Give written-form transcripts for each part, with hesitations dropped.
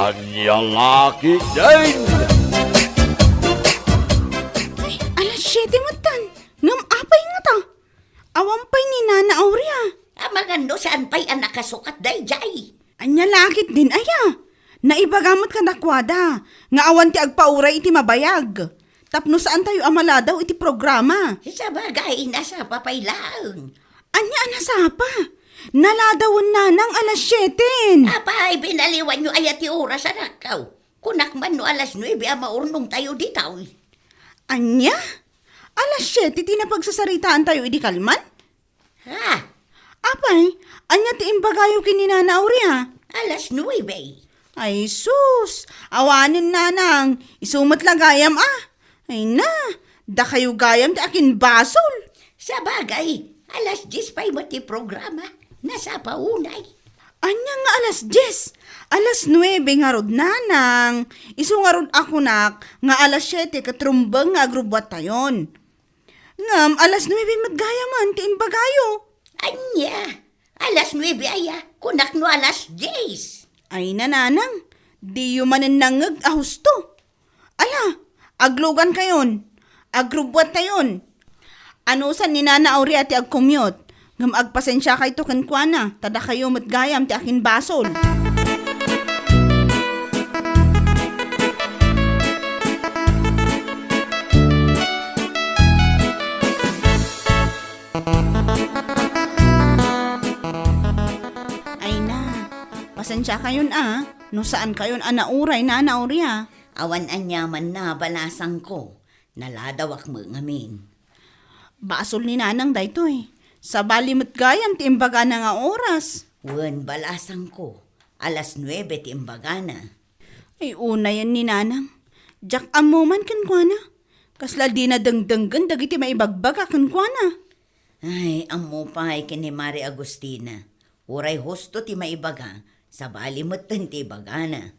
Anyang laki din! Ay, alas 7 mo tan. Ngam apay nga ta. Awampay ni Nana Aurea. Mga no saan pa'y anak kasukat day jay. Anya lakit din aya. Naibagamot ka nakwada. Nga awan ti agpauray iti mabayag. Tapno saan tayo amala daw iti programa. Sa bagay, nasa papaylang. Anya anasapa. Naladawon na ng alas 7. Apay, binaliwan nyo ayat ti oras anak kaw. Kunak man no alas 9, maurnong tayo ditaw. Anya? Alas 7 tinapagsasaritaan tayo idi kalman? Ha? Apay, anya ti imbagayo kini Nana Aurea. Alas 9. Ay sus, awanin nanang, isumat lang gayam ah. Ay na, da kayo gayam ti akin basol. Sa bagay, alas 10 pa'y mo ti programa. Nasa paunay. Anya nga alas 10, alas 9 nga rod nanang. Isu nga rod ako nak, nga alas 7 katrumbang nga agrubwat tayon. Ngam, alas 9 matgayaman ti imbagayo. Anya, alas 9 aya, kunak no alas 10. Ay na nanang, di yumanin nangag ahusto. Ala, aglugan kayon, agrubwat tayon. Ano san ni Nana Aurea ti agcommute? Ngam agpasensya kay to kenkwana, tada kayo matgayam ti akin basol. Ay na, pasensya kayon ah, no saan kayon anauray Nana Aurea. Awan anyaman na balasang ko. Naladawak mo ngamin. Basol ni nanang daytoy. Sa balimot gayam ti imbaga na nga oras. Wen balasang ko. Alas 9 ti imbaga na. Ay una yan ni nanang. Jak amo man kenkwana. Kasla di na dengdenggen dagiti maibagbaga kenkwana. Ay, amo pa ay kini Mari Agustina. Uray husto ti maibaga. Sa balimot ti ibaga na.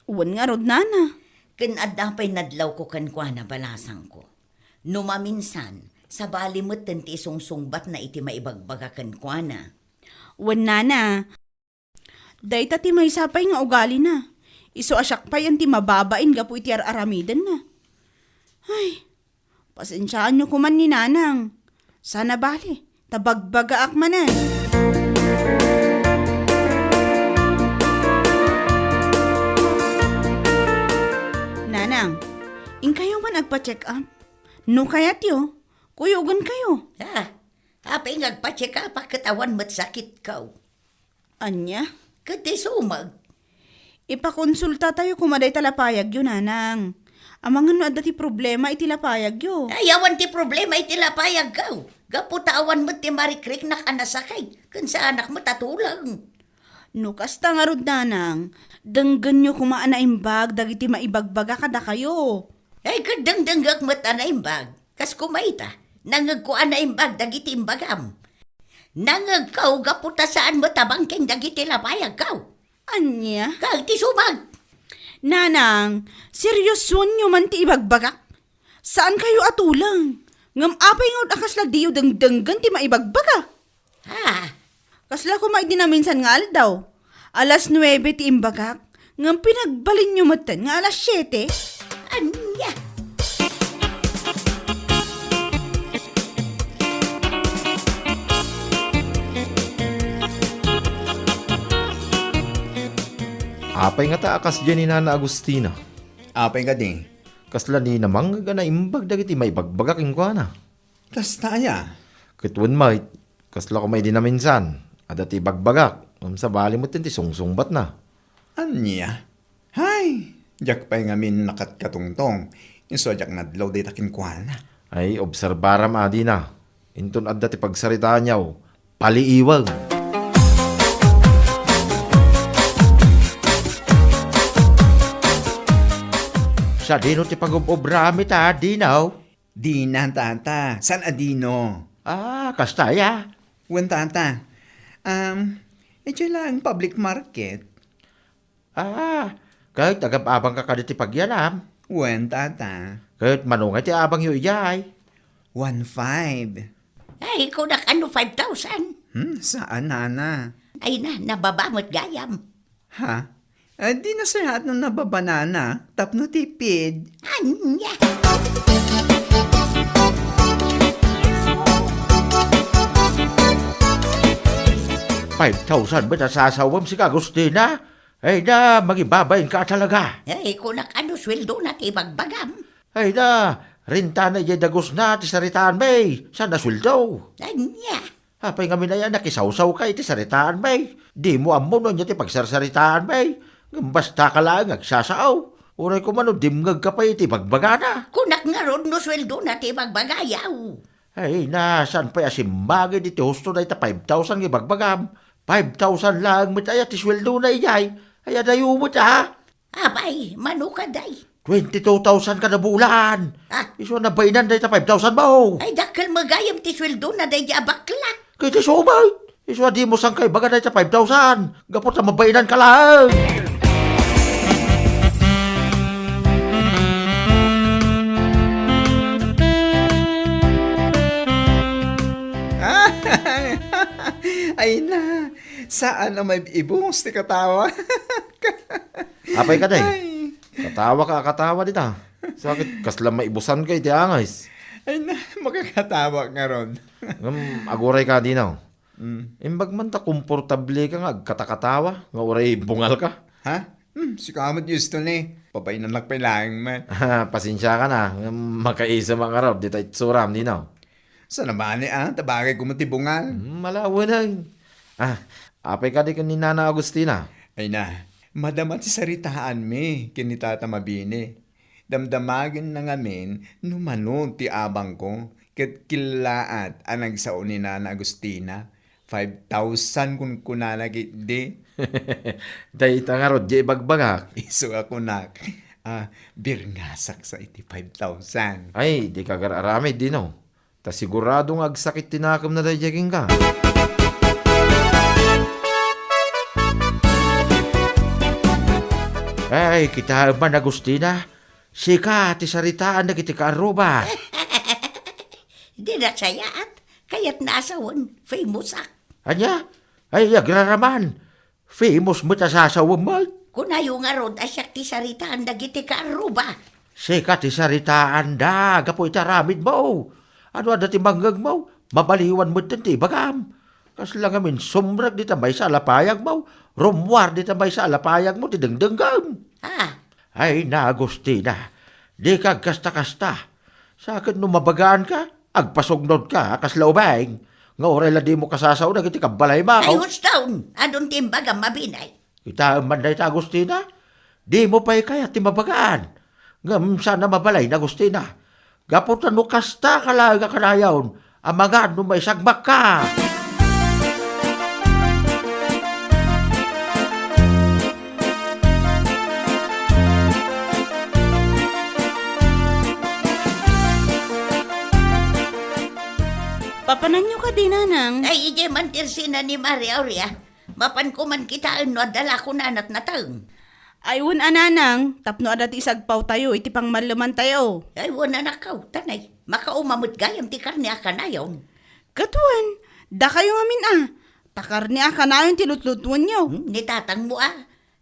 Uwan nga rod nana. Ken adapay nadlaw ko kenkwana balasang ko. Numaminsan, sa balimot ti sungsungbat na iti maibagbaga kenkwana. Uwan nana. Dayta ti may sapay nga ugali na. Iso asyak pa yan ti mababain gapu iti aramidan na. Ay, pasensyaan nyo kuman ni nanang. Sana bali, tabagbaga akmanan. Nanang, in kayo man agpa-check up? No kayat yo, kuyugan kayo. Ha? Apay ngagpa-check up katawan mo't sakit kaw. Anya? Kati sumag. Ipakonsulta tayo kumaday talapayag yun, nanang. Amangan no adda ti problema iti lapayag yo. Ayawan ti problema iti lapayag kaw. Gaputawan mo ti Marie Creek na kanasakay. Kun sa anak mo tatulang. No kasta nga rod, nanang. Denggan nyo kumaan na imbag dagiti maibagbaga kada kayo. Ay kadangdanggak mo't anaimbag. Kas kumaita. Nangagkuan na imbag dagiti imbagam. Nangagkaw gaputa saan mo tabangking dagiti lapayag kaw. Anya? Kag ti sumag. Nanang, seryoson nyo man ti ibagbagak? Saan kayo atulang? Ngam apay nga akas lagdiyo dengdenggan ti maibagbaga. Ha? Kasla kumay din na minsan nga aldaw. Alas 9 ti imbagak. Ngam pinagbalin nyo matan nga alas 7. Anya? Apay nga ta akas dyan ni Nana Agustina. Apay ka din. Kasla ni namang nga na imbag dagiti may bagbagaking kwa na. Kasta ya. Kitwan may, kasla ko may dinaminsan. Adati bagbagak. Sa bali mo ti sungsungbat na. Anya? Hay! Jak pa'y ngamin nakatkatungtong. Inso jak nadlaw day takin kwa na. Ay, obserbaram adi na. Inton adati pagsaritaan niyaw. Paliiwag. Sa dino ti pag-obrami ta, dinaw. Di na, tata. San adino? Ah, kastaya. Wen, tata. Ito lang public market. Ah, kahit agap-abang ka kaditi pagyanam. Wen, tata. Kahit manungay ti abang yu ijay. 1,500. Ay, kunak ano 5,000. Saan, nana? Ay na, nababamot gayam. Ha? Di na sa lahat ng nababanana, tapno tipid. Anya. 5,000 ba na sasawam si Agustina? Ay na, magibabayin ka talaga. Ay, kunak ano sweldo na tibagbagam. Ay na, rinta na yung dagos na ti saritaan may. Saan na sweldo? Anya. Hapay nga minaya nakisawsaw ka iti saritaan may. Di mo amo nun ti pagsarsaritaan may. Basta ka lang agsasaaw. Uray ko mano dimngag ka pa iti bagbagana. Kunak nga ron no sweldo na tibagbagayaw. Ay na, saan pa yasimbagin iti husto na ita 5,000 ibagbagam. 5,000 lang mitaya ti sweldo na iyay. Ay adayo mo ta. Abay, manukaday. 22,000 kada bulan. Ah, Iso na bainan na ita 5,000 mo. ay dakal magayam ti sweldo na day abakla. Kaya ti sumay. Iso di mo sang kay baga na ita 5,000. Gapot na mabainan ka lang. Ay na, saan na may ibungs ti katawa? Apay ka day. Ay, Katawa dita. Sakit kasla maibusan kay ti angay. ay na, makakatawa nga ron. Aguray ka di na. Imbag man ta komportable ka nga agkatakatawa. Nga uray bungal ka. Ha? Si kamot gusto ni. Papainan lang lang man. Pasensya ka na. Makaisa mga raw. Di tayo tsuram di na. Sa naman tabagay ko matibungal. Malawa na. Apay ka di ka ni Nana Agustina. Ay na, madamat si saritaan mi, kinitata mabini. Damdamagin na ngamin, numanon ti abang ko, ket kilaat anag sa ni Nana Agustina. 5,000 kun kunanagit di. Day nga raw, di bagbagak. Iso ako nak. Birngasak sa iti 5,000. Ay, di ka gararami di no. Ta siguradong agsakit tinakam na dayaging ka. Ay, kita man Agustina. Sika, ti saritaan na kiti kaaruba. Di na sayaat. Kaya't nasawan, famous ak. Anya? Ay, agraraman. Famous mo ta sasawam mo. Kunayo nga ron asyak ti saritaan dagiti kaaruba. Sika, ti saritaan da. Gapoy taramid mo. Ano ada ti manggag mo? Mabaliwan mo ti bagam. Kas lang amin, sumrag di tambay sa alapayag mo. Rumwar di tambay sa alapayag mo, ti dengdenggam. Ay na, Agustina. Di ka kasta-kasta. Sa akin nung mabagaan ka, agpasugnod ka, kas laubay. Nga oray la di mo kasasaw na kiti kabalay Ay makaw. hustaon, adon timbagam mabinay. Kita man na ita, Agustina. Di mo pa'y kaya ti mabagaan. Ngam sana mabalay na, Agustina. Gaputan no kasta kalaga kanayaw, amagan no may sagbak ka. Papanan nyo ka din, Nanang. Ay ije man tirsina ni Maria Aurea. Mapan ko man kitaan no adala ko na na taong. Ayun, Nanang. Tapno adat isagpaw tayo, iti pang maluman tayo. Ay wala na kaw, tanay. Makaumamot gayam ti karni akanayon. Katuan, da kayo ngamin Takar ni akanayon tilutlutuan nyo. Nitatang mo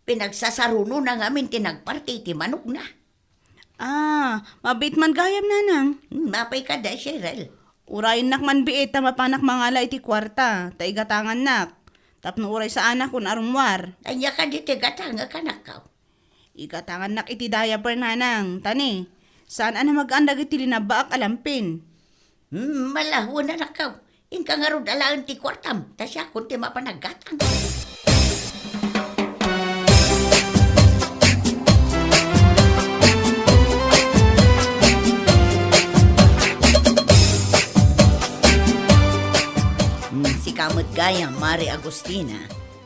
Pinagsasaruno na ngamin tinagparti ti manok na. Mabit man gayam, Nanang. Mapay ka da, Cheryl. Urayin nak man biit ta mapanak mangala iti kwarta, taigatangan nak. Tapno uray sa anak kun arumwar. Anya ka di tigatanga ka na kaw. Igatangan nak iti diaper, Nanang. Tani, saan mag-andag iti linabaak alampin? Malaho na na kaw. Inka nga ro dalaan ti kwartam, tasya kun ti mapanagatang. Si kamot gayang Mari Agustina.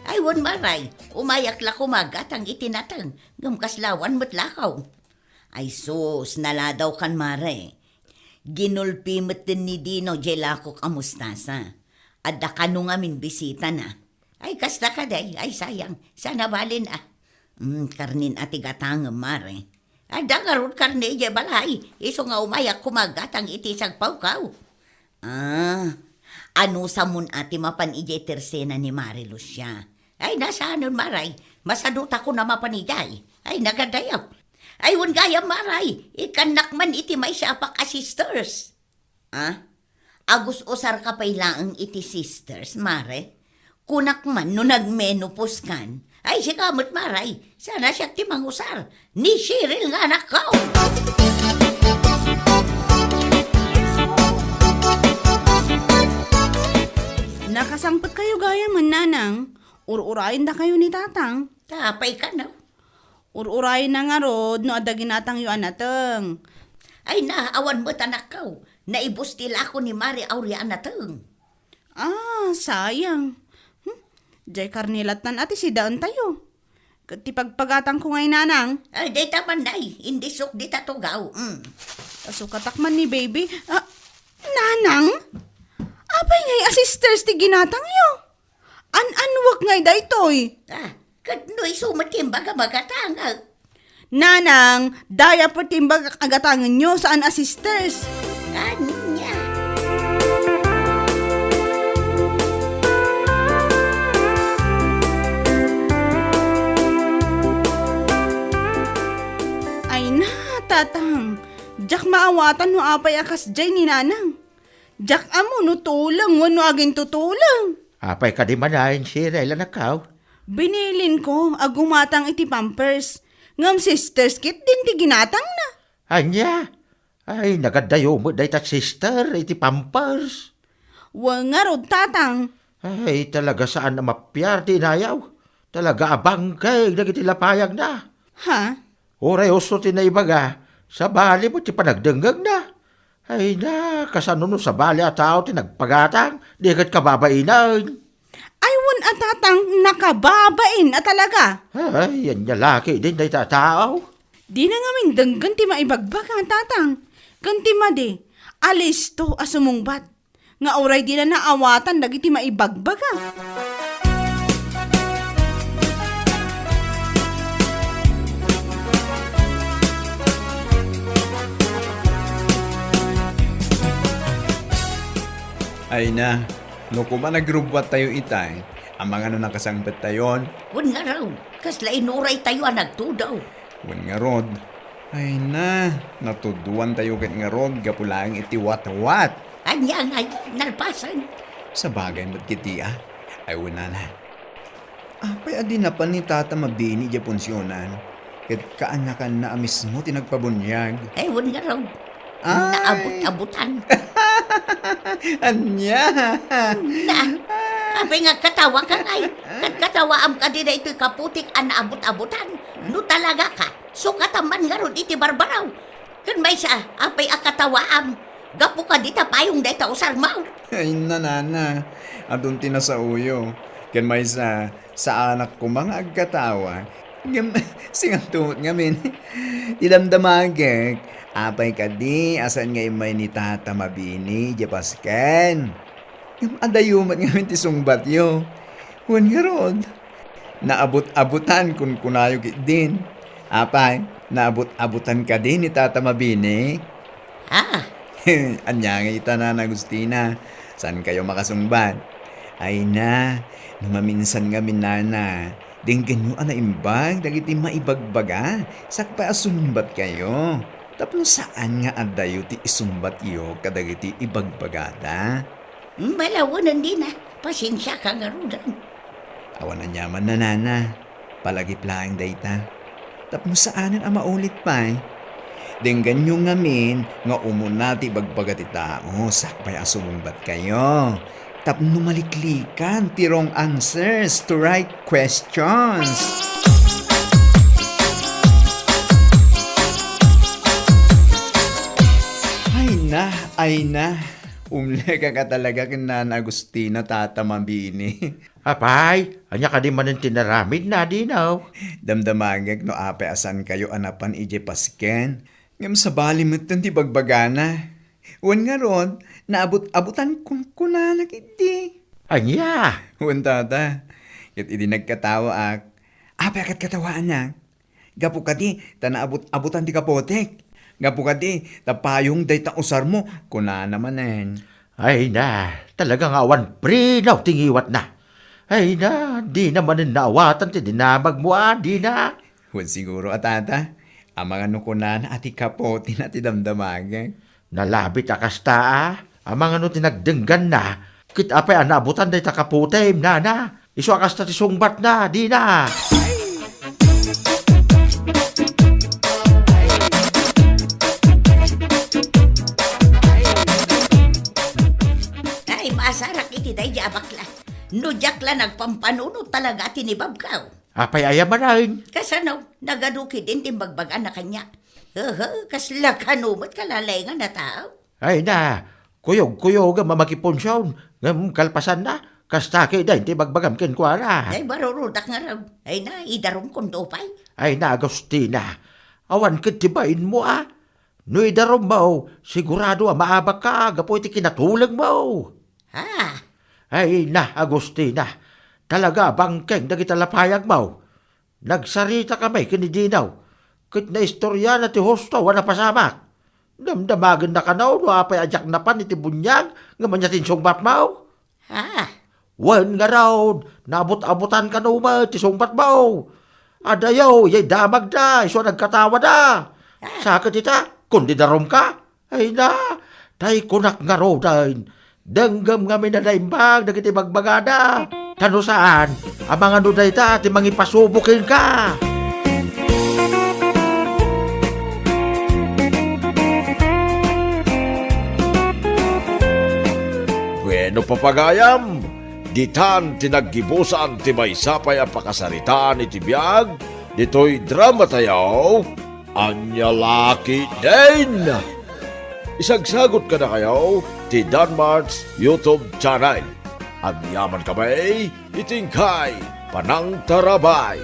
Ay, wan maray, umayak la kumagatang itinatang, ngumkaslawan mo't lakaw. Ay sus, naladaw kan Mare. Ginulpi mo't din ni Dino jelako kamustasa. Adda ka nung amin bisita na. Ay kasta ka day, ay sayang, sana balin karnin atigatang Mare. Adda nga ron karne je balay, iso nga umayak kumagatang itisag paukaw. Ano sa mun ati mapan ije tersena ni Mari Lucia. Ay, nasaanon maray. Masaduta ko na mapanigay. Ay, nagadayaw. Ay, wun gaya maray. Ikanak man iti may siapak a sisters. Ah? Agus usar ka pailaang iti sisters, mare. Kunak man no nagmenopause kan. Ay, si kamot maray. Sana siya ti mangusar. Ni Cheryl nga anak ko. Nakasampot kayo gaya man, nanang. Ururayin da kayo ni tatang. Tapay ka na. Ururayin na nga rod, no adagin natang yu anateng. Ay, naawan mo tanak ko. Naibustil ako ni Mari Aurea nateng. Ah, sayang. Jay karnilatan ati si daan tayo. Kati pagpagatang ko ngay nanang. Ay, di taman day. Hindi sok di tatugaw. Kasukatakman ni baby. Ah, nanang? Apay ngay assisters ti ginatang yo. An-anwak ngay daytoy. Ah, kadnoy sumatim baga magatangag. Nanang, daya po timbag agatangan nyo saan assisters. Anya. Ay na, tatang. Jak maawatan no apay akas jay ni nanang. Jak amo no tulang, wano aging tutulang. Apay ka di manayin, Cheryl, anak ka. Binilin ko, agumatang iti pampers. Ngam sisters kit din ti ginatang na. Anya? Ay, nagadayo mo dahi ta sister, iti pampers. Nga rod, tatang. Ay, talaga saan na mapyar di nayaw. Talaga abang kay, nagitilapayag na. Ha? Oray oso tinaibaga, sa bali mo ti panagdenggag na. Ay na, kasano no sa bali at tao tinagpagatang, di kat kababainan. Ay, at tatang nakababain at talaga. Ay, yan niya laki din dahi ta tao. Di na ngamin denggan ti maibagbag ha, tatang. Ganti madi, alis to asumungbat. Nga oray di na naawatan dagiti maibagbag ha. Ay na, no kuma nagrubwat tayo itay, ang mga no nakasangbat tayon, Wun nga raw. Kasla inuray tayo ang nagtudaw. wan nga rod. Ay na, natuduan tayo kat nga rod, gapulang iti wat-wat. Anya nga nalpasan. Sa bagay mo't kiti ay wala na. Apay adi na pa ni tata mabini di punsyonan. Kat kaanakan na mismo tinagpabunyag. Ay, wun nga raw. Ay. Naabot-abutan. Anya! Na, apay nga katawa ka ay. Katawa am ka din na ito'y kaputik ang naabot-abutan. No talaga ka. So kataman nga ron iti barbaraw. Kan may sa apay akatawa am. Gapo ka dita payong day tausar mau. Ay nanana, adun tinasauyo. Kan may sa anak ko mga agkatawa. Singang tumot ngamin. Idamdamagek. Apay ka di, asan nga imay ni tata mabini, japasken. Adayumat ngamin ti sungbat yo. Huwag nga rod. Naabot-abutan kun kunayo din. Apay, naabot-abutan ka din ni tata mabini. Ah, Anya nga ita na Agustina. Saan kayo makasungbat? Ay na, numaminsan nga minana. Dinggan nyo ana imbag, dagiti maibagbaga. Sakpa asumbat kayo. Tapos saan nga adayo ti isumbat iyo kadagiti ibagbagada? malawanan din na. Pasensya ka nga rudan. Awan na nyaman na nana. Palagip lang dayta. Tapos saanan ang maulit pa Dinggan nyo ngamin nga umuna ti bagbaga ti tao. Sakpay asumbat kayo. Tapno maliklikan ti wrong answers to right questions. Ay na. Umle ka talaga kinan Agustina tata mabini. Apay, anya ka di manin tinaramid na di now. Damdamagag no ape asan kayo anapan ije pasken. Ngam sa bali mo ti bagbagana. Wan nga ron, naabot-abutan kunanak iti. Anya? Wan tata, kat iti nagkatawa ak. Ape akat katawaan na. Gapu ka di, tanaabot-abutan ti kapotek. Gapu ka di, tapayong day ta usar mo, kuna naman Ay na, talagang awan prinaw tingiwat na. Ay na, di naman naawatan ti dinamag mo, di na. Huwag siguro atata. Ang mga nukunan at ikapote na ti damdamagan. Nalabit akasta, ang mga no tinagdenggan na. Kit apay anabutan day takaputim, na. Iso akasta ti sungbat na, di na. Ay, masarak iti day bakla. No jakla nagpampanuno talaga tinibab ka. Apay ayaman rin. Kasano, nagaduki din timbagbagan na kanya. Kasla kanumot kalalengan na tao. Ay na, kuyog nga mamakiponsyon. Ngam kalpasan na, kastake din ti bagbagam kenkwara. Ay, barurudak nga raw. Ay na, idarom kondo pa'y. Ay na, Agustina, awan kitibain mo No idarom mo, sigurado maabak ka, gapo iti kinatulang mo. Ha? Ay na, Agustina, talaga bangkeng dagita lapayag mo. Nagsarita kami kinidinaw. Kit na istorya na ti hosto, wala pasamak. Damdamagan na ka no apay ajak na pan iti bunyag, nga manyatin sungbat mo. Ha? Wan nga raw, nabot-abutan ka no ma, ti sungbat mo. Adayaw, yay damag da, iso nagkatawa da. Sakit ita, kundi darom ka. Ay na, tay kunak nga raw dahin. Denggam nga minadaimbag, dagiti bagbagada. Tano saan, ang mga nuday ta, ti mangipasubukin ka. Bueno papagayam, ditan tinaggibusan ti may sapay ang pakasaritaan iti biyag, dito'y drama tayo, Anyalaki din! Isagsagot ka na kayo, ti Danmart's YouTube channel. Ang yaman kamay, itingkay, panang tarabay.